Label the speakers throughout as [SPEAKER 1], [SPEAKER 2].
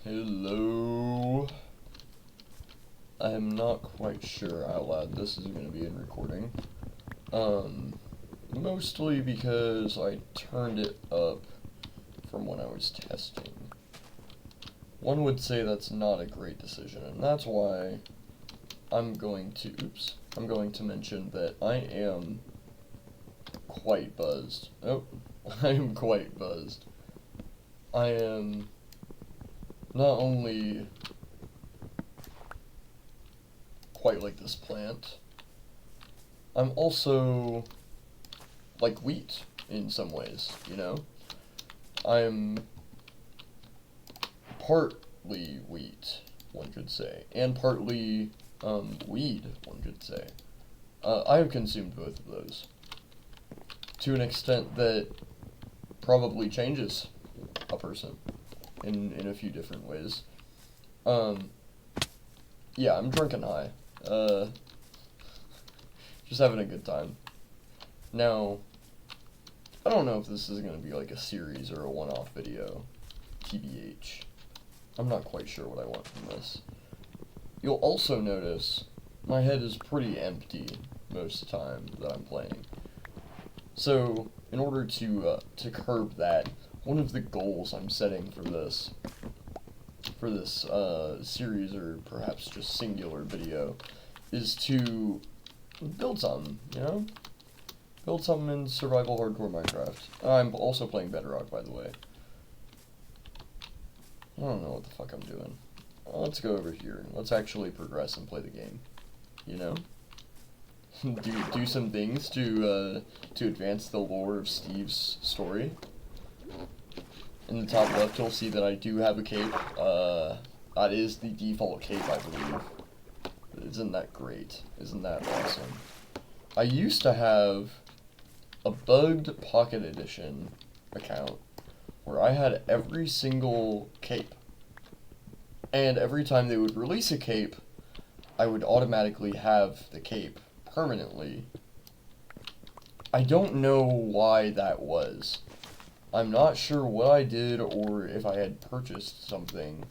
[SPEAKER 1] Hello. I am not quite sure how loud this is going to be in recording. Mostly because I turned it up from when I was testing. One would say that's not a great decision, and that's why I'm going to mention that I am quite buzzed. Oh, I am quite buzzed. I am not only quite like this plant, I'm also like wheat in some ways, you know? I'm partly wheat, one could say, and partly weed, one could say. I have consumed both of those to an extent that probably changes a person in a few different ways. Yeah, I'm drunk and high. Just having a good time. Now, I don't know if this is going to be like a series or a one-off video, TBH. I'm not quite sure what I want from this. You'll also notice my head is pretty empty most of the time that I'm playing. So, in order to curb that, one of the goals I'm setting for this series, or perhaps just singular video, is to build something, you know? Build something in survival hardcore Minecraft. I'm also playing Bedrock, by the way. I don't know what the fuck I'm doing. Let's go over here. Let's actually progress and play the game. You know? do some things to advance the lore of Steve's story. In the top left, you'll see that I do have a cape. That is the default cape, I believe. Isn't that great? Isn't that awesome? I used to have a bugged Pocket Edition account where I had every single cape. And every time they would release a cape, I would automatically have the cape permanently. I don't know why that was. I'm not sure what I did or if I had purchased something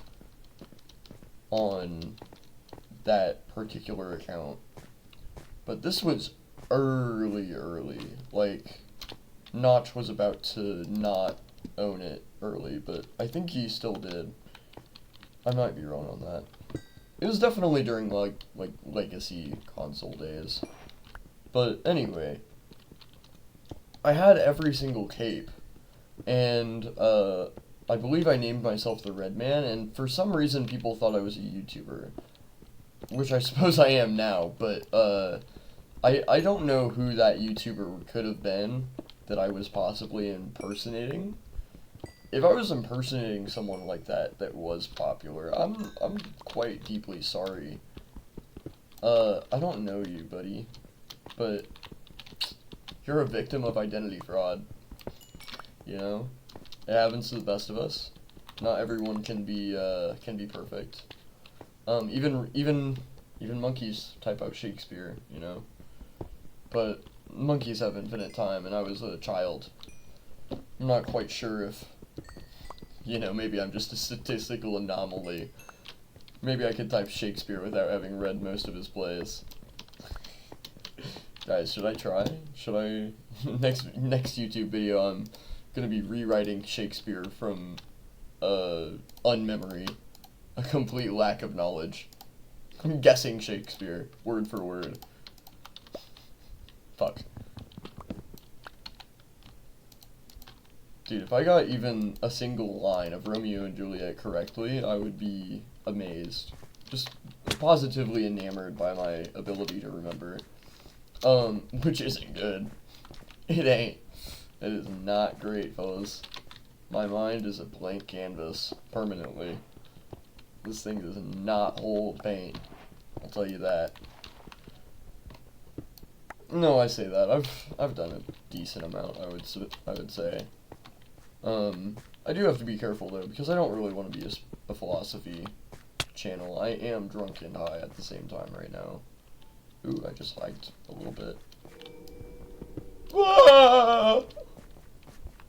[SPEAKER 1] on that particular account. But this was early. Like, Notch was about to not own it early, but I think he still did. I might be wrong on that. It was definitely during, like legacy console days. But anyway, I had every single cape, and I believe I named myself the Red Man, and for some reason people thought I was a YouTuber, which I suppose I am now, but I don't know who that YouTuber could have been that I was possibly impersonating. If I was impersonating someone like that was popular, I'm quite deeply sorry. I don't know you, buddy, but you're a victim of identity fraud. You know, it happens to the best of us. Not everyone can be perfect. Even monkeys type out Shakespeare, you know. But monkeys have infinite time, and I was a child. I'm not quite sure if, you know, maybe I'm just a statistical anomaly. Maybe I could type Shakespeare without having read most of his plays. Guys, should I try? Should I? Next YouTube video, I'm gonna be rewriting Shakespeare from unmemory, a complete lack of knowledge. I'm guessing Shakespeare word for word. Fuck. Dude, if I got even a single line of Romeo and Juliet correctly, I would be amazed. Just positively enamored by my ability to remember. Which isn't good. It ain't. It is not great, fellas. My mind is a blank canvas, permanently. This thing does not hold paint. I'll tell you that. No, I say that. I've done a decent amount, I would say. I do have to be careful, though, because I don't really want to be a philosophy channel. I am drunk and high at the same time right now. Ooh, I just lagged a little bit. Ah!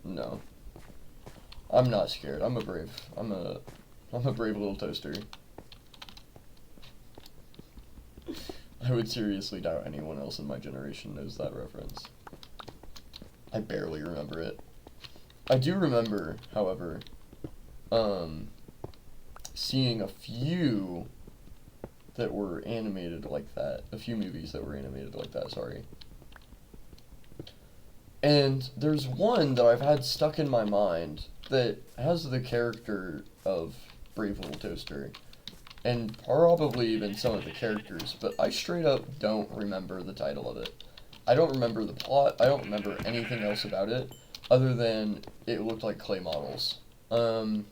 [SPEAKER 1] No. I'm not scared. I'm a I'm a brave little toaster. I would seriously doubt anyone else in my generation knows that reference. I barely remember it. I do remember, however, seeing a few that were animated like that. A few movies that were animated like that, sorry. And there's one that I've had stuck in my mind that has the character of Brave Little Toaster, and probably even some of the characters, but I straight up don't remember the title of it. I don't remember the plot, I don't remember anything else about it, other than it looked like clay models. And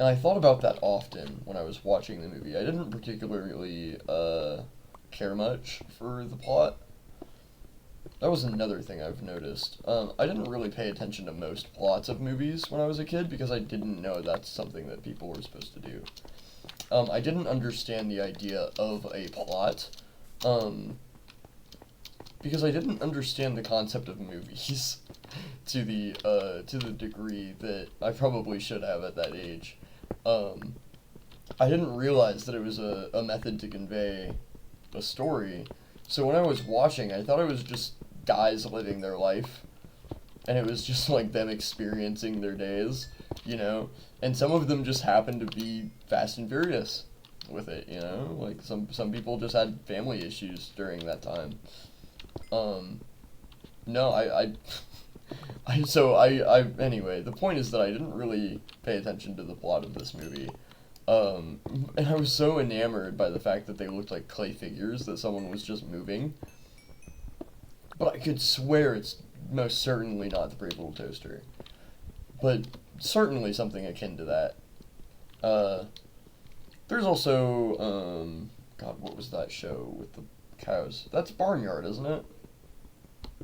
[SPEAKER 1] I thought about that often when I was watching the movie. I didn't particularly care much for the plot. That was another thing I've noticed. I didn't really pay attention to most plots of movies when I was a kid because I didn't know that's something that people were supposed to do. I didn't understand the idea of a plot, because I didn't understand the concept of movies to the degree that I probably should have at that age. I didn't realize that it was a method to convey a story. So when I was watching, I thought it was just guys living their life, and it was just like them experiencing their days, you know? And some of them just happened to be Fast and Furious with it, you know? Like some people just had family issues during that time. No, anyway, the point is that I didn't really pay attention to the plot of this movie. And I was so enamored by the fact that they looked like clay figures that someone was just moving. But I could swear it's most certainly not the Brave Little Toaster. But certainly something akin to that. There's also, God, what was that show with the cows? That's Barnyard, isn't it?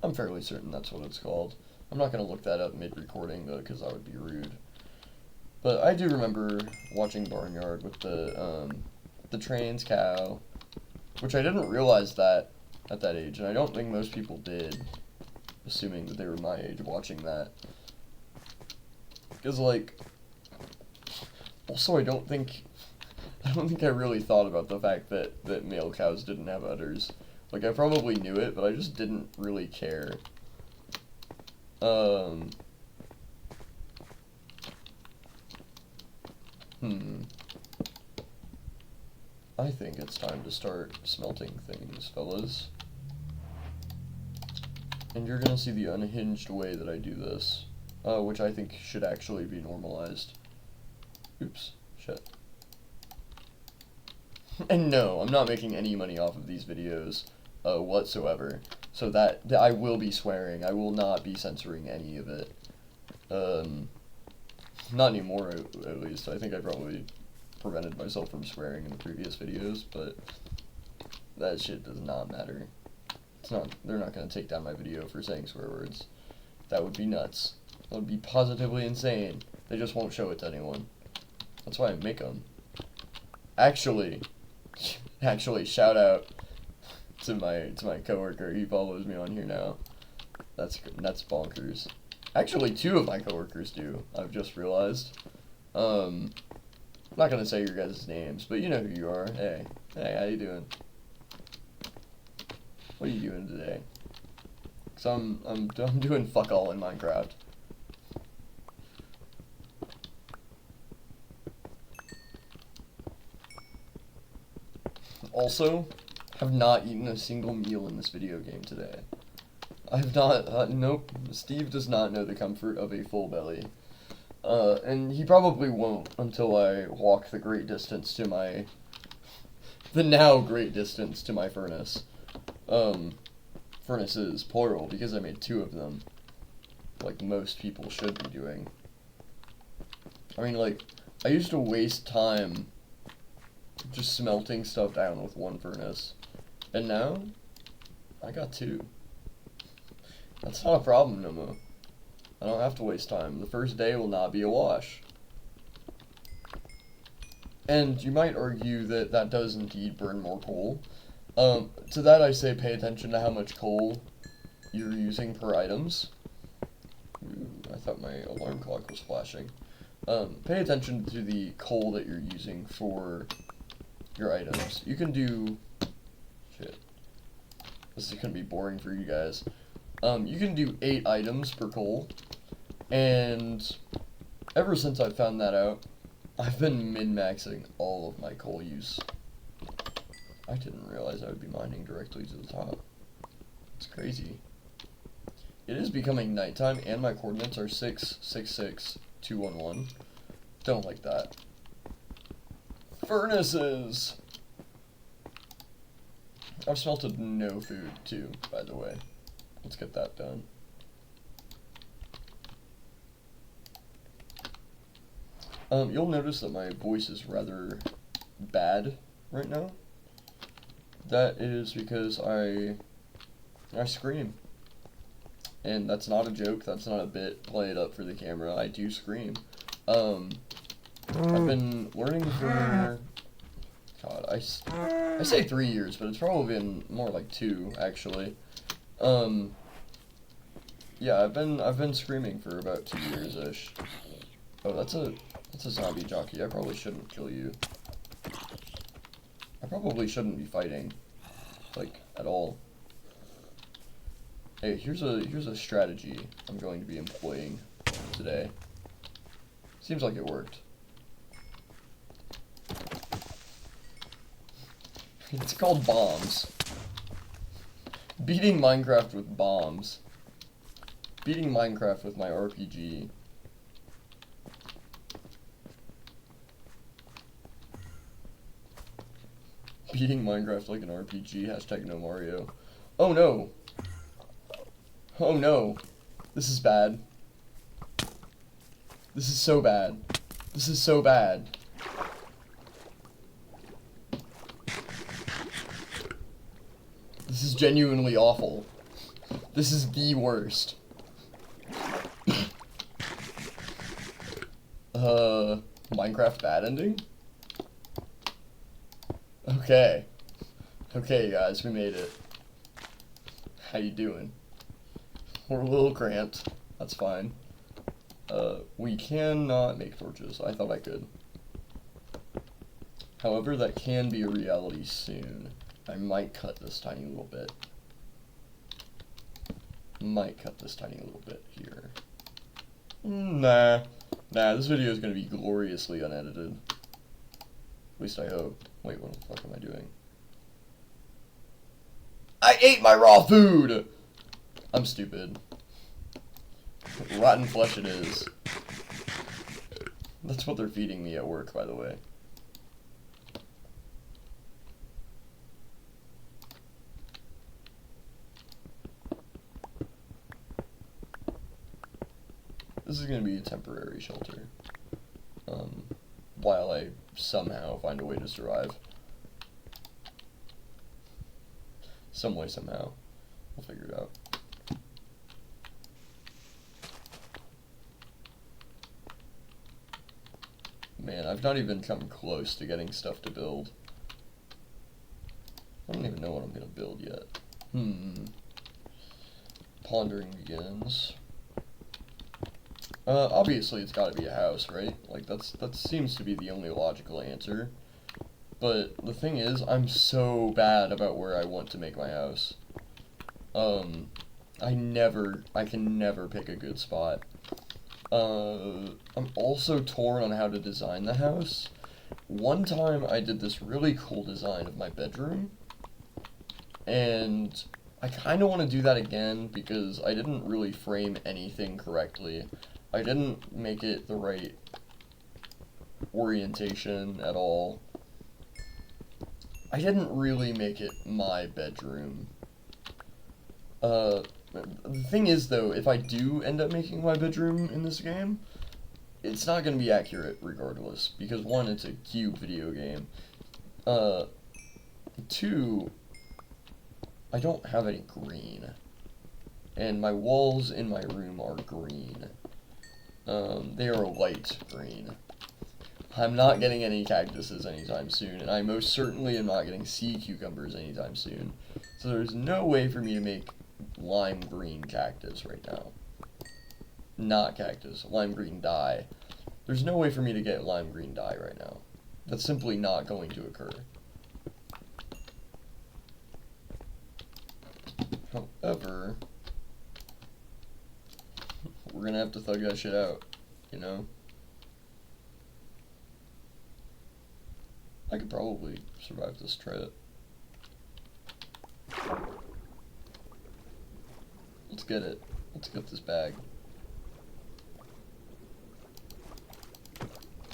[SPEAKER 1] I'm fairly certain that's what it's called. I'm not going to look that up mid-recording, though, because that would be rude. But I do remember watching Barnyard with the trans cow, which I didn't realize that at that age, and I don't think most people did, assuming that they were my age watching that. Because, like, also I don't think I really thought about the fact that male cows didn't have udders. Like, I probably knew it, but I just didn't really care. I think it's time to start smelting things, fellas. And you're gonna see the unhinged way that I do this, which I think should actually be normalized. Oops, shit. And no, I'm not making any money off of these videos, whatsoever. So that I will be swearing. I will not be censoring any of it. Not anymore, at least. I think I probably prevented myself from swearing in the previous videos, but that shit does not matter. They're not gonna take down my video for saying swear words. That would be nuts. That would be positively insane. They just won't show it to anyone. That's why I make them. Actually, shout out to my coworker. He follows me on here now. That's bonkers. Actually, 2 of my coworkers do. I've just realized. I'm not gonna say your guys' names, but you know who you are. Hey, how you doing? What are you doing today? 'Cause I'm doing fuck all in Minecraft. Also, have not eaten a single meal in this video game today. I have not, nope, Steve does not know the comfort of a full belly. And he probably won't until I walk the now great distance to my furnace. Furnaces, plural, because I made 2 of them, like most people should be doing. I mean, like, I used to waste time just smelting stuff down with 1 furnace, and now I got 2. That's not a problem no more. I don't have to waste time. The first day will not be a wash. And you might argue that that does indeed burn more coal. To that I say pay attention to how much coal you're using per items. Ooh, I thought my alarm clock was flashing. pay attention to the coal that you're using for your items. You can do... Shit. This is gonna be boring for you guys. You can do 8 items per coal, and ever since I found that out, I've been min-maxing all of my coal use. I didn't realize I would be mining directly to the top. It's crazy. It is becoming nighttime, and my coordinates are 6, 6, 6, 2, 1, 1. Don't like that. Furnaces! I've smelted no food, too, by the way. Let's get that done. You'll notice that my voice is rather bad right now. That is because I scream. And that's not a joke, that's not a bit. Play it up for the camera. I do scream. I've been learning for... God, I say 3 years, but it's probably been more like 2, actually. Yeah, I've been screaming for about 2 years-ish. Oh, that's a zombie jockey. I probably shouldn't kill you. I probably shouldn't be fighting, like, at all. Hey, here's a strategy I'm going to be employing today. Seems like it worked. It's called bombs. Beating Minecraft with bombs. Beating Minecraft with my RPG. Beating Minecraft like an RPG. Hashtag no Mario. Oh no. Oh no. This is bad. This is so bad. This is so bad. This is genuinely awful. This is the worst. Minecraft bad ending? Okay. Okay, guys, we made it. How you doing? We're a little cramped. That's fine. We cannot make torches. I thought I could. However, that can be a reality soon. I might cut this tiny little bit. Might cut this tiny little bit here. Nah, this video is going to be gloriously unedited. At least I hope. Wait, what the fuck am I doing? I ate my raw food! I'm stupid. Rotten flesh it is. That's what they're feeding me at work, by the way. This is going to be a temporary shelter. While I somehow find a way to survive. Some way, somehow. We'll figure it out. Man, I've not even come close to getting stuff to build. I don't even know what I'm going to build yet. Pondering begins. Obviously it's gotta be a house, right? Like, that seems to be the only logical answer. But the thing is, I'm so bad about where I want to make my house. I can never pick a good spot. I'm also torn on how to design the house. One time I did this really cool design of my bedroom, and I kinda want to do that again because I didn't really frame anything correctly. I didn't make it the right orientation at all. I didn't really make it my bedroom. The thing is, though, if I do end up making my bedroom in this game, it's not going to be accurate regardless, because 1, it's a cube video game. 2, I don't have any green, and my walls in my room are green. They are light green. I'm not getting any cactuses anytime soon, and I most certainly am not getting sea cucumbers anytime soon. So there's no way for me to make lime green cactus right now. Not cactus, lime green dye. There's no way for me to get lime green dye right now. That's simply not going to occur. However, we're gonna have to thug that shit out, you know? I could probably survive this trip. Let's get it. Let's get this bag.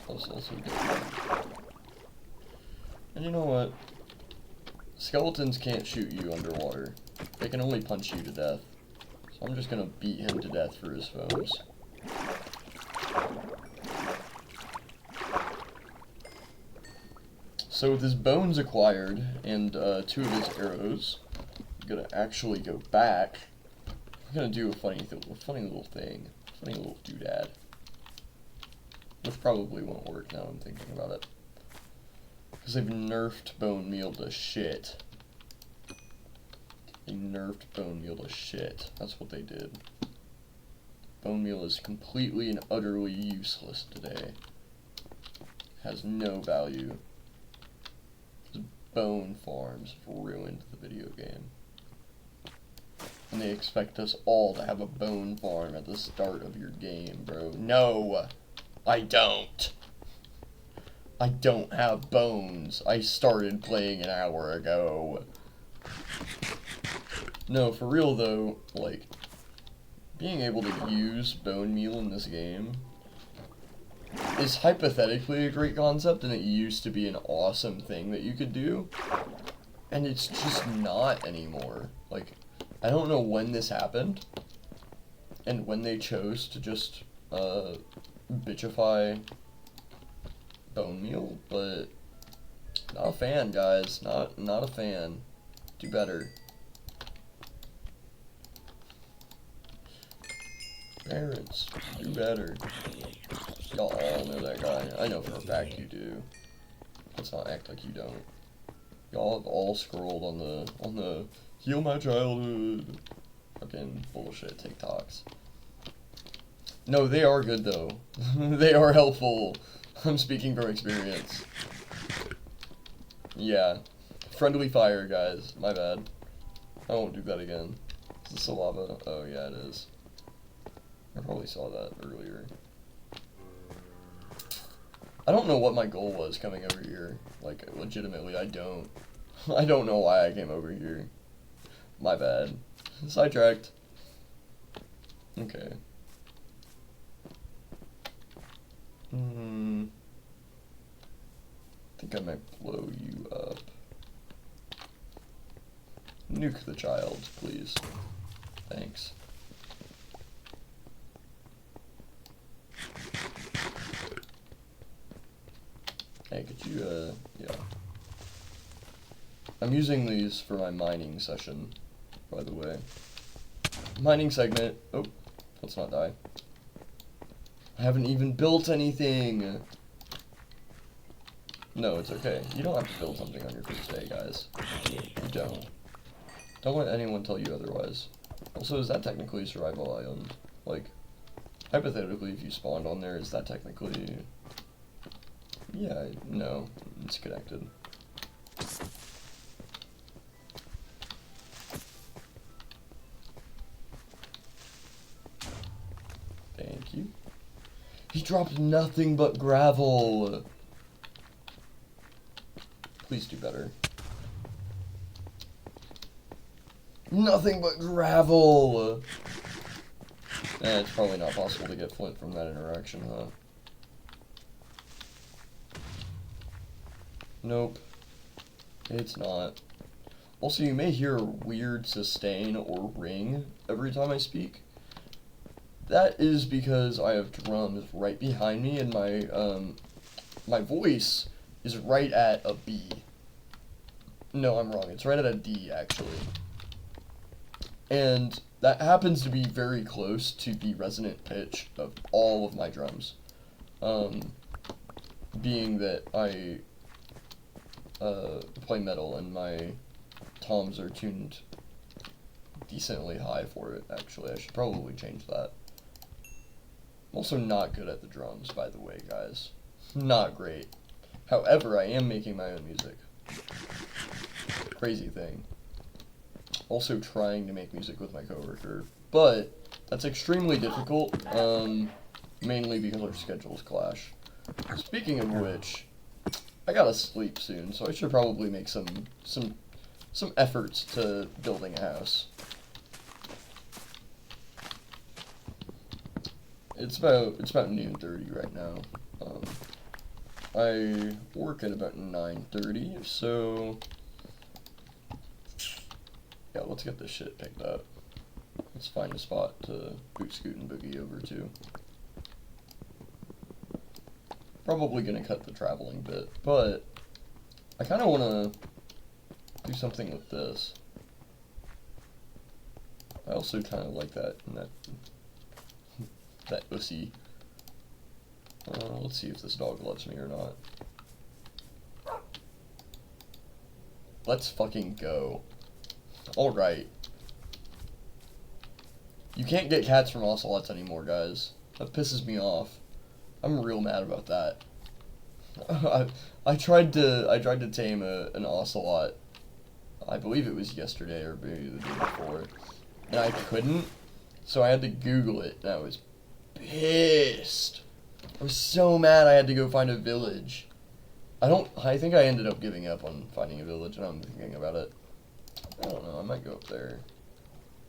[SPEAKER 1] Let's also get it. And you know what? Skeletons can't shoot you underwater. They can only punch you to death. So I'm just gonna beat him to death for his foams. So with his bones acquired and 2 of his arrows, I'm gonna actually go back. I'm gonna do a funny little thing, funny little doodad, which probably won't work now I'm thinking about it, because they've nerfed bone meal to shit. They nerfed bone meal to shit. That's what they did. Bone meal is completely and utterly useless today. Has no value. Bone farms have ruined the video game. And they expect us all to have a bone farm at the start of your game, bro. No! I don't! I don't have bones. I started playing an hour ago. No, for real though, like, being able to use bone meal in this game is hypothetically a great concept, and it used to be an awesome thing that you could do, and it's just not anymore. Like, I don't know when this happened, and when they chose to just, bitchify bone meal, but not a fan, guys. Not a fan. Do better. Parents, do better. Y'all all know that guy. I know for a fact you do. Let's not act like you don't. Y'all have all scrolled on the heal my childhood fucking bullshit TikToks. No, they are good though. They are helpful. I'm speaking from experience. Yeah. Friendly fire, guys. My bad. I won't do that again. Is this a lava? Oh yeah, it is. I probably saw that earlier. I don't know what my goal was coming over here. Like, legitimately, I don't. I don't know why I came over here. My bad. Sidetracked. Okay. I think I might blow you up. Nuke the child, please. Thanks. Hey, could you, yeah. I'm using these for my mining session, by the way. Mining segment. Oh, let's not die. I haven't even built anything! No, it's okay. You don't have to build something on your first day, guys. You don't. Don't let anyone tell you otherwise. Also, is that technically a survival island? Like, hypothetically, if you spawned on there, is that technically... Yeah, no, it's connected. Thank you. He dropped nothing but gravel. Please do better. Nothing but gravel. It's probably not possible to get flint from that interaction, huh? Nope. It's not. Also, you may hear a weird sustain or ring every time I speak. That is because I have drums right behind me, and my voice is right at a B. No, I'm wrong. It's right at a D, actually. And that happens to be very close to the resonant pitch of all of my drums. Being that I play metal and my toms are tuned decently high for it, actually. I should probably change that. also not good at the drums, by the way, guys. Not great. However, I am making my own music. Crazy thing. Also trying to make music with my coworker, but that's extremely difficult, mainly because our schedules clash. Speaking of which, I gotta sleep soon, so I should probably make some efforts to building a house. It's about noon 30 right now. I work at about 9:30, so yeah, let's get this shit picked up. Let's find a spot to boot scoot and boogie over to. Probably gonna cut the traveling bit, but I kind of want to do something with this. I also kind of like that ussy. Let's see if this dog loves me or not. Let's fucking go. Alright. You can't get cats from ocelots anymore, guys. That pisses me off. I'm real mad about that. I tried to tame an ocelot. I believe it was yesterday or maybe the day before. And I couldn't. So I had to Google it, and I was pissed. I was so mad I had to go find a village. I think I ended up giving up on finding a village, and I'm thinking about it. I don't know, I might go up there.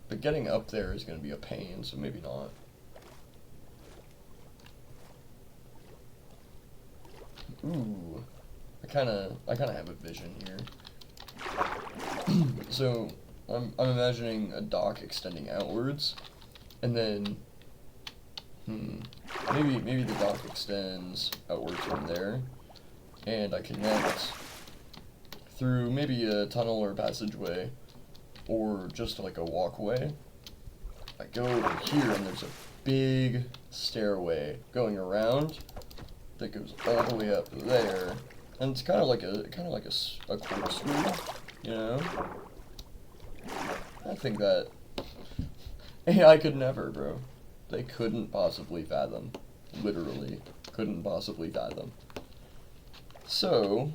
[SPEAKER 1] But getting up there is going to be a pain, so maybe not. Ooh. I kinda have a vision here. So, I'm imagining a dock extending outwards, and then, maybe the dock extends outwards from there, and I connect through maybe a tunnel or passageway, or just like a walkway. I go over here, and there's a big stairway going around that goes all the way up there, and it's kind of like a corkscrew, you know. I think that AI could never, bro. They couldn't possibly fathom. Literally, couldn't possibly fathom. So,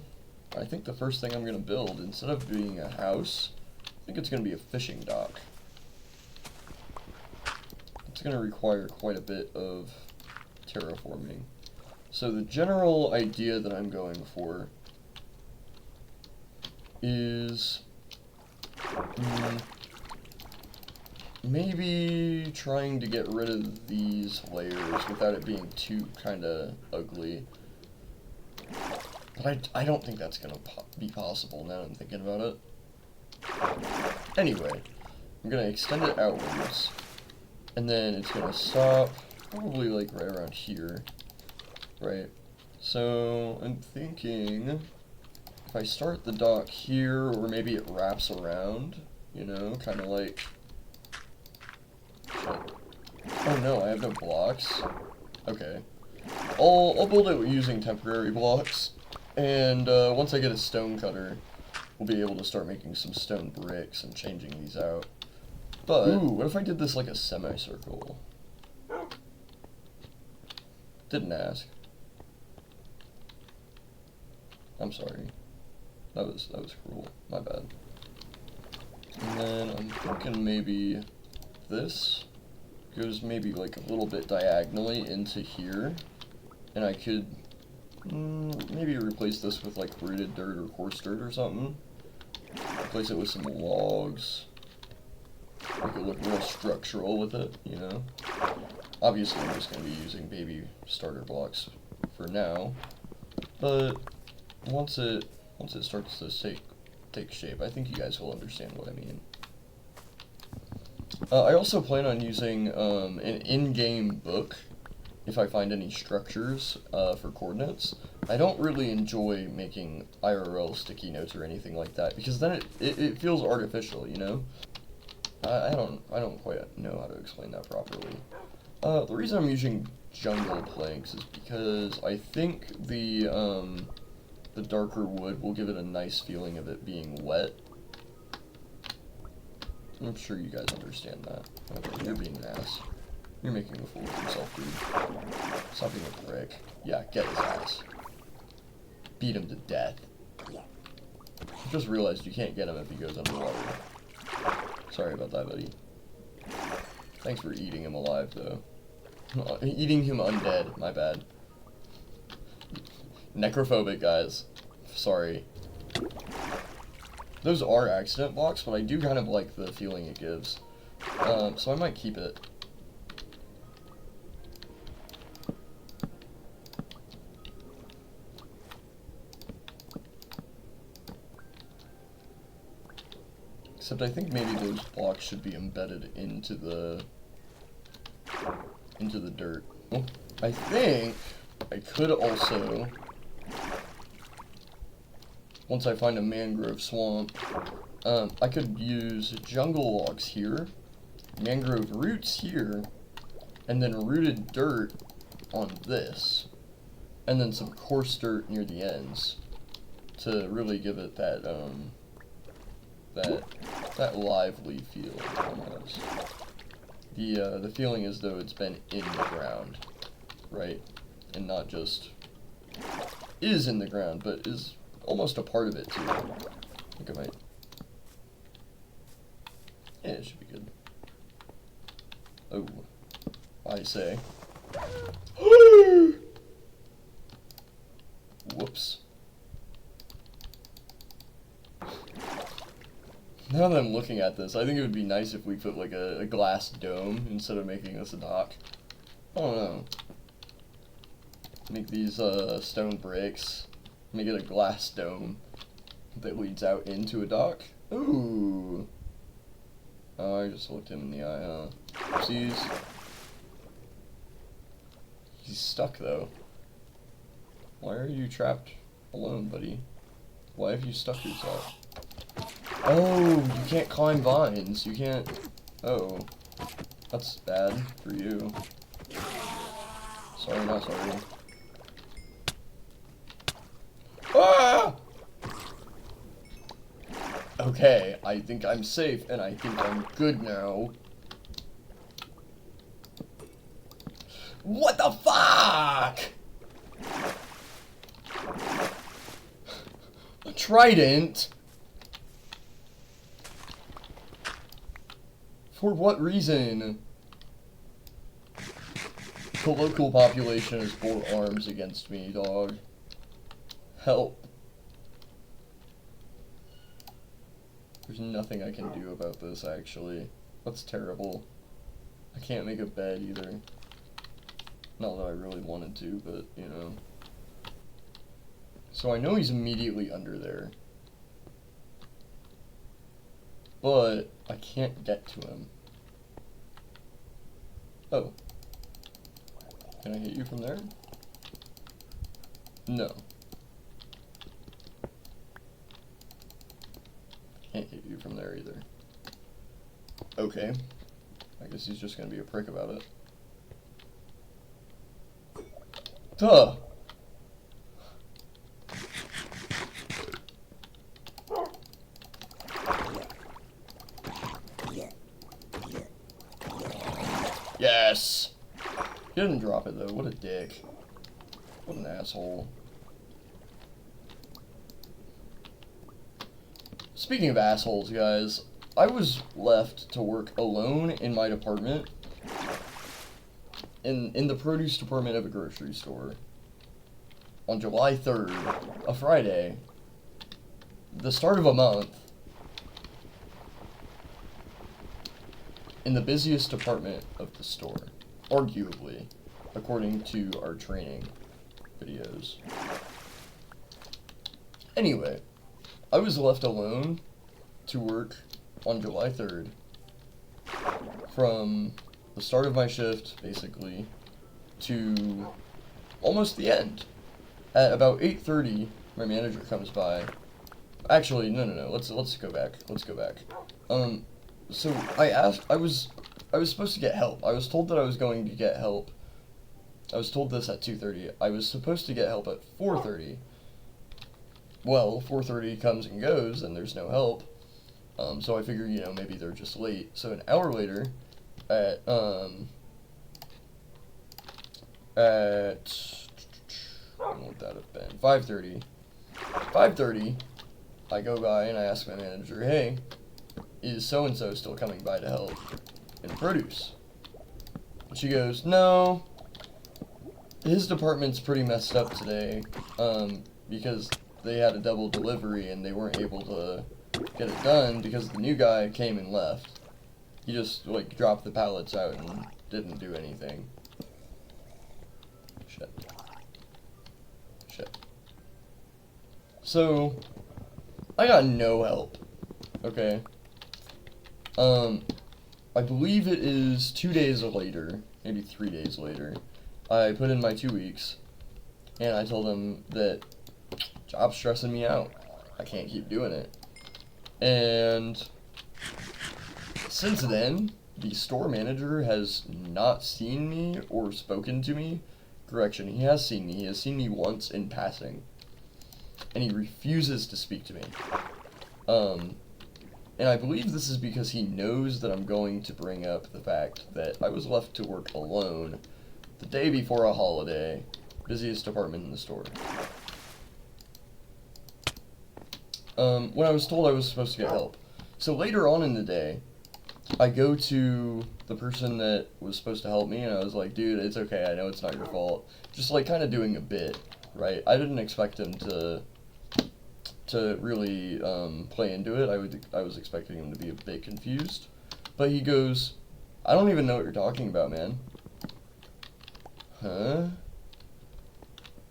[SPEAKER 1] I think the first thing I'm gonna build, instead of being a house, I think it's gonna be a fishing dock. It's gonna require quite a bit of terraforming. So the general idea that I'm going for is maybe trying to get rid of these layers without it being too kind of ugly. But I don't think that's going to be possible now that I'm thinking about it. Anyway, I'm going to extend it outwards, and then it's going to stop probably like right around here. Right, so I'm thinking if I start the dock here, or maybe it wraps around, you know, kind of like, oh no, I have no blocks. Okay, I'll build it using temporary blocks, and once I get a stone cutter, we'll be able to start making some stone bricks and changing these out. But, ooh, what if I did this like a semicircle? Didn't ask. I'm sorry. That was cruel. My bad. And then I'm thinking maybe this goes maybe like a little bit diagonally into here, and I could maybe replace this with like rooted dirt or coarse dirt or something. Replace it with some logs. Make it look real structural with it, you know. Obviously, I'm just gonna be using baby starter blocks for now, but once it starts to take shape, I think you guys will understand what I mean. I also plan on using an in-game book if I find any structures for coordinates. I don't really enjoy making IRL sticky notes or anything like that, because then it feels artificial, you know? I don't quite know how to explain that properly. The reason I'm using jungle planks is because I think the darker wood will give it a nice feeling of it being wet. I'm sure you guys understand that. Okay, you're being an ass. You're making a fool of yourself, dude. Stop being a prick. Yeah, get his ass. Beat him to death. I just realized you can't get him if he goes underwater. Sorry about that, buddy. Thanks for eating him alive, though. Eating him undead, my bad. Necrophobic, guys. Sorry. Those are accident blocks, but I do kind of like the feeling it gives. So I might keep it. Except I think maybe those blocks should be embedded into the dirt. Oh, I think I could also, once I find a mangrove swamp, I could use jungle logs here, mangrove roots here, and then rooted dirt on this, and then some coarse dirt near the ends to really give it that that lively feel almost. The feeling as though it's been in the ground, right? And not just is in the ground, but is almost a part of it too. I think I might. Yeah, it should be good. Oh, I say. Whoops. Now that I'm looking at this, I think it would be nice if we put like a glass dome instead of making this a dock. I don't know. Make these stone bricks. Make it a glass dome that leads out into a dock. Ooh. Oh, I just looked him in the eye, huh? Oopsies. He's stuck though. Why are you trapped alone, buddy? Why have you stuck yourself? Oh, you can't climb vines. You can't. Oh, that's bad for you. Sorry, not sorry. Ah! Okay, I think I'm safe, and I think I'm good now. What the fuck? A trident? For what reason? The local population has bore arms against me, dog. Help. There's nothing I can do about this, actually. That's terrible. I can't make a bed, either. Not that I really wanted to, but, you know. So I know he's immediately under there. But I can't get to him. Oh. Can I hit you from there? No. Can't hit you from there either. Okay. I guess he's just gonna be a prick about it. Duh! Yes! He didn't drop it though, what a dick. What an asshole. Speaking of assholes, guys, I was left to work alone in my department, in the produce department of a grocery store, on July 3rd, a Friday, the start of a month, in the busiest department of the store, arguably, according to our training videos. Anyway, I was left alone to work on July 3rd, from the start of my shift, basically, to almost the end. At about 8:30, my manager comes by. Actually, no, let's go back. So I was supposed to get help. I was told that I was going to get help. I was told this at 2:30. I was supposed to get help at 4:30. Well, 4:30 comes and goes, and there's no help. So I figured, you know, maybe they're just late. So an hour later, at at, when would that have been? 5:30. 5:30, I go by and I ask my manager, hey, is so-and-so still coming by to help in produce? And she goes, no, his department's pretty messed up today, because they had a double delivery and they weren't able to get it done because the new guy came and left. He just, like, dropped the pallets out and didn't do anything. Shit. So, I got no help, okay? I believe it is 2 days later, maybe 3 days later, I put in my 2 weeks, and I told them that job's stressing me out. I can't keep doing it. And since then, the store manager has not seen me or spoken to me. Correction, he has seen me. He has seen me once in passing. And he refuses to speak to me. And I believe this is because he knows that I'm going to bring up the fact that I was left to work alone the day before a holiday, busiest department in the store. When I was told I was supposed to get help. So later on in the day, I go to the person that was supposed to help me, and I was like, dude, it's okay, I know it's not your fault. Just, like, kind of doing a bit, right? I didn't expect him to really play into it. I was expecting him to be a bit confused. But he goes, I don't even know what you're talking about, man. Huh?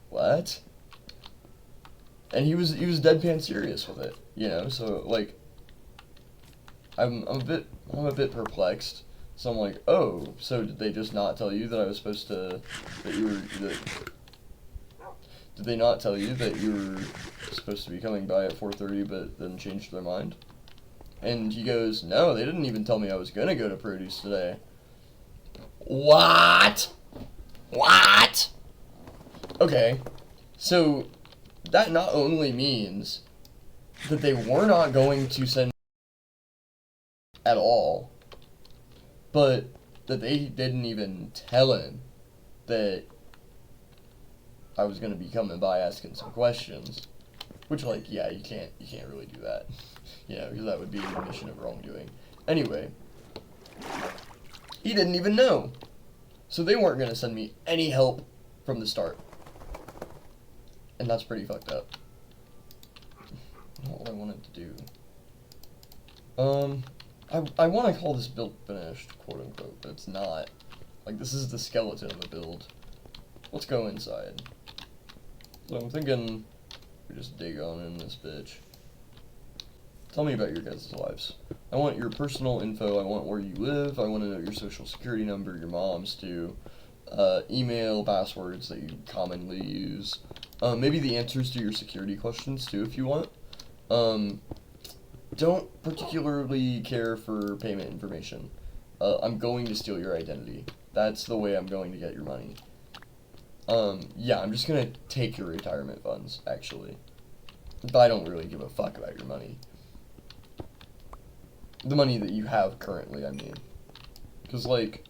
[SPEAKER 1] What? And he was deadpan serious with it, you know. So like, I'm a bit perplexed. So I'm like, oh, so did they just not tell you that I was supposed to, did they not tell you that you were supposed to be coming by at 4:30 but then changed their mind? And he goes, no, they didn't even tell me I was gonna go to produce today. What? What? Okay, so that not only means that they were not going to send at all, but that they didn't even tell him that I was gonna be coming by asking some questions. Which, like, yeah, you can't really do that. You know, because that would be an admission of wrongdoing. Anyway, he didn't even know. So they weren't gonna send me any help from the start. And that's pretty fucked up. Not what I wanted to do. I want to call this build finished, quote unquote, but it's not. Like, this is the skeleton of the build. Let's go inside. So I'm thinking we just dig on in this bitch. Tell me about your guys' lives. I want your personal info, I want where you live, I want to know your social security number, your mom's too, email, passwords that you commonly use, maybe the answers to your security questions too if you want. Don't particularly care for payment information. I'm going to steal your identity. That's the way I'm going to get your money. Yeah, I'm just gonna take your retirement funds, actually. But I don't really give a fuck about your money. The money that you have currently, I mean. Because, like,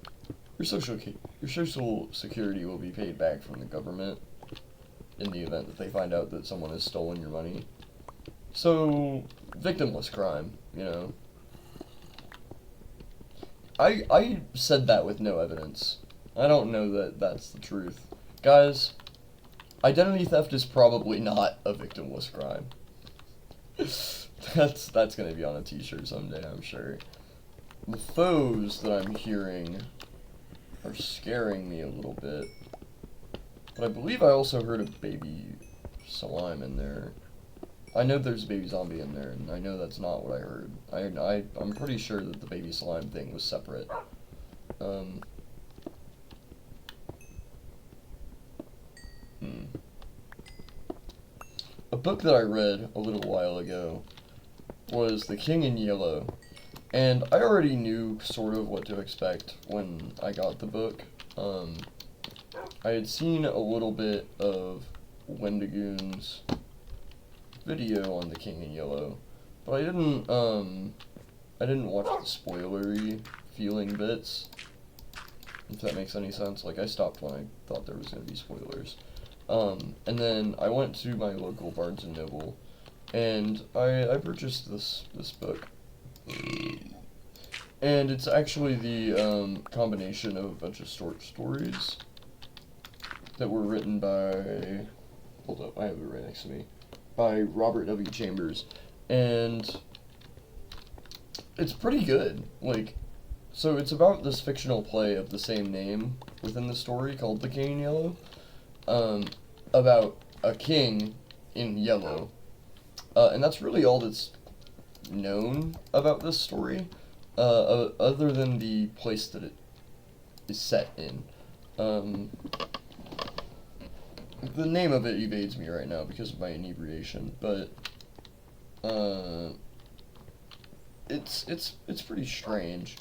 [SPEAKER 1] your social security will be paid back from the government in the event that they find out that someone has stolen your money. So, victimless crime, you know. I said that with no evidence. I don't know that that's the truth. Guys, identity theft is probably not a victimless crime. That's gonna be on a t-shirt someday, I'm sure. The foes that I'm hearing are scaring me a little bit. But I believe I also heard a baby slime in there. I know there's a baby zombie in there, and I know that's not what I heard. I'm pretty sure that the baby slime thing was separate. A book that I read a little while ago was The King in Yellow, and I already knew sort of what to expect when I got the book. I had seen a little bit of Wendigoon's video on The King in Yellow, but I didn't watch the spoilery feeling bits. if that makes any sense. Like, I stopped when I thought there was going to be spoilers. And then I went to my local Barnes & Noble, and I purchased this book. And it's actually the combination of a bunch of short stories that were written by, hold up, I have it right next to me, by Robert W. Chambers. And it's pretty good. Like, so it's about this fictional play of the same name within the story called The King in Yellow, about a king in yellow. And that's really all that's known about this story, other than the place that it is set in. The name of it evades me right now because of my inebriation, but it's pretty strange.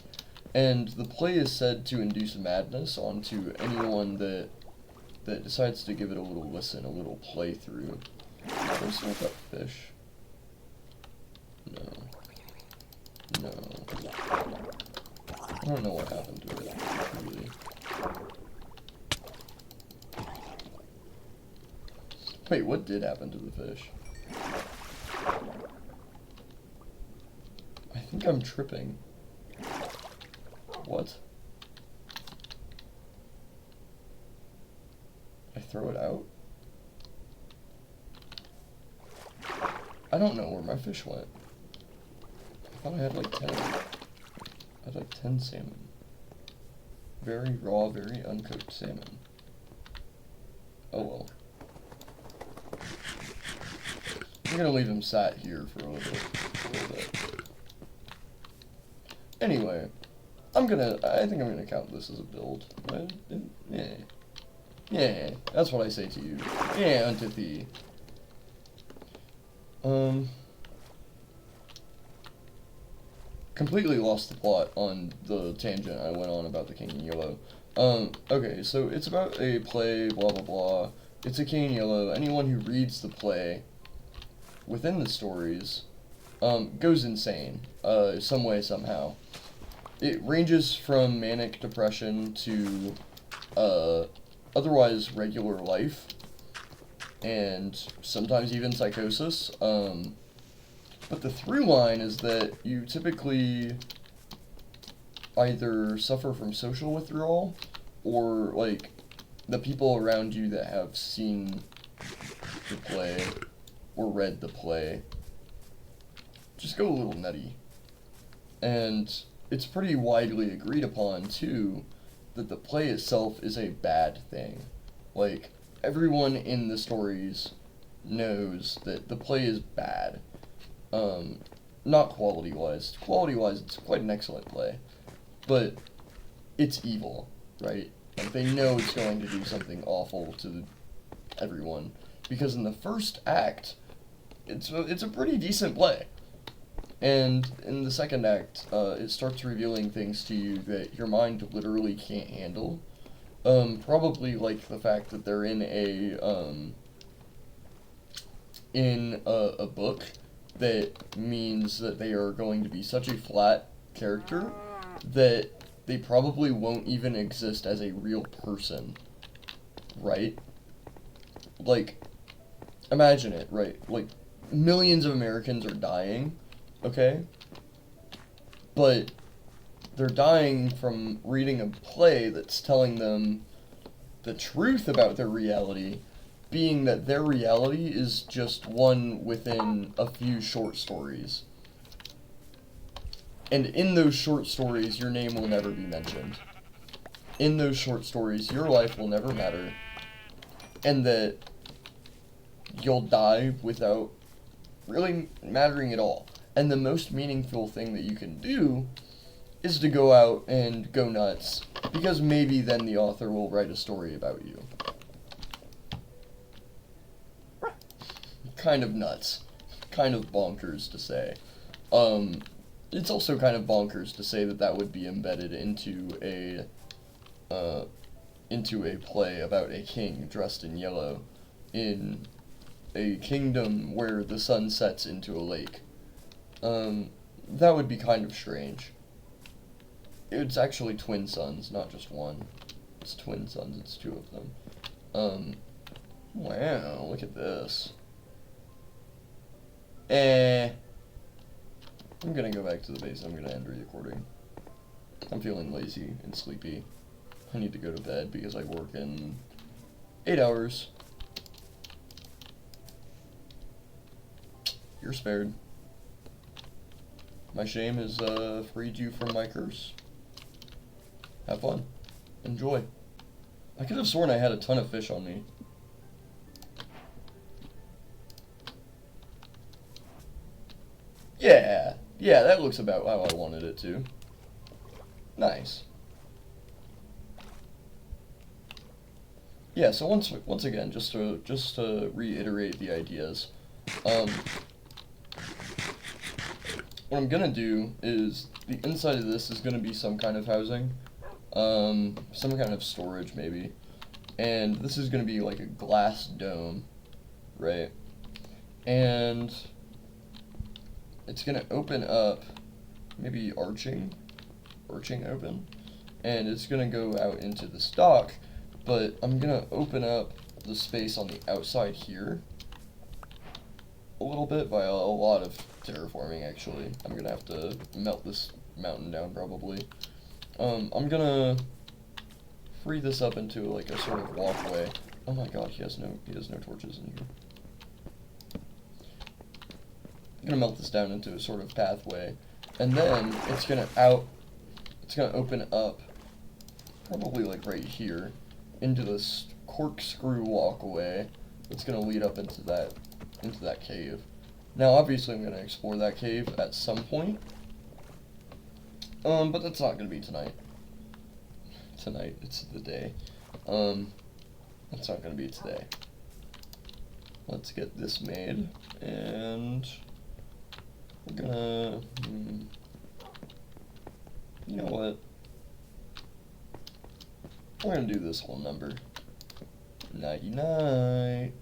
[SPEAKER 1] And the play is said to induce madness onto anyone that decides to give it a little listen, a little playthrough. Can I smoke that fish? No. I don't know what happened to it, really. Wait, what did happen to the fish? I think I'm tripping. What? I throw it out? I don't know where my fish went. I thought I had like 10. I had like 10 salmon. Very raw, very uncooked salmon. Oh well. I'm gonna leave him sat here for a little bit. Anyway, I think I'm gonna count this as a build. Yeah, that's what I say to you. Yeah, Antithy. Completely lost the plot on the tangent I went on about the King in Yellow. Okay, so it's about a play, blah blah blah. It's a King in Yellow. Anyone who reads the play within the stories goes insane, some way, somehow. It ranges from manic depression to otherwise regular life, and sometimes even psychosis. But the through line is that you typically either suffer from social withdrawal, or, like, the people around you that have seen the play or read the play just go a little nutty. And it's pretty widely agreed upon, too, that the play itself is a bad thing. Like, everyone in the stories knows that the play is bad. Not quality-wise. Quality-wise, it's quite an excellent play. But it's evil, right? Like, they know it's going to do something awful to everyone. Because in the first act, it's a pretty decent play. And in the second act, it starts revealing things to you that your mind literally can't handle. Probably like the fact that they're in a book that means that they are going to be such a flat character that they probably won't even exist as a real person, right? Like, imagine it, right? Like, millions of Americans are dying, okay? But they're dying from reading a play that's telling them the truth about their reality, being that their reality is just one within a few short stories. And in those short stories, your name will never be mentioned. In those short stories, your life will never matter. And that you'll die without really mattering at all. And the most meaningful thing that you can do is to go out and go nuts, because maybe then the author will write a story about you. Kind of nuts. Kind of bonkers to say. It's also kind of bonkers to say that that would be embedded into a play about a king dressed in yellow in a kingdom where the sun sets into a lake. That would be kind of strange. It's actually twin suns, not just one. It's twin suns, it's two of them. Wow, look at this. I'm gonna go back to the base, I'm gonna end recording. I'm feeling lazy and sleepy. I need to go to bed because I work in 8 hours. You're spared. My shame has freed you from my curse. Have fun. Enjoy. I could have sworn I had a ton of fish on me. Yeah, that looks about how I wanted it to. Nice. Yeah, so once again, just to reiterate the ideas, what I'm gonna do is the inside of this is gonna be some kind of housing, some kind of storage maybe, and this is gonna be like a glass dome, right? And it's gonna open up, maybe arching open, and it's gonna go out into this dock. But I'm gonna open up the space on the outside here a little bit by a lot of terraforming, actually. I'm gonna have to melt this mountain down, probably. I'm gonna free this up into like a sort of walkway. Oh my god, he has no torches in here. I'm gonna melt this down into a sort of pathway, and then it's gonna open up, probably like right here, into this corkscrew walkway that's gonna lead up into that cave. Now, obviously, I'm gonna explore that cave at some point, but that's not gonna be tonight. Tonight, it's the day. That's not gonna be today. Let's get this made, and we're gonna. You know what? We're gonna do this whole number. Nighty night.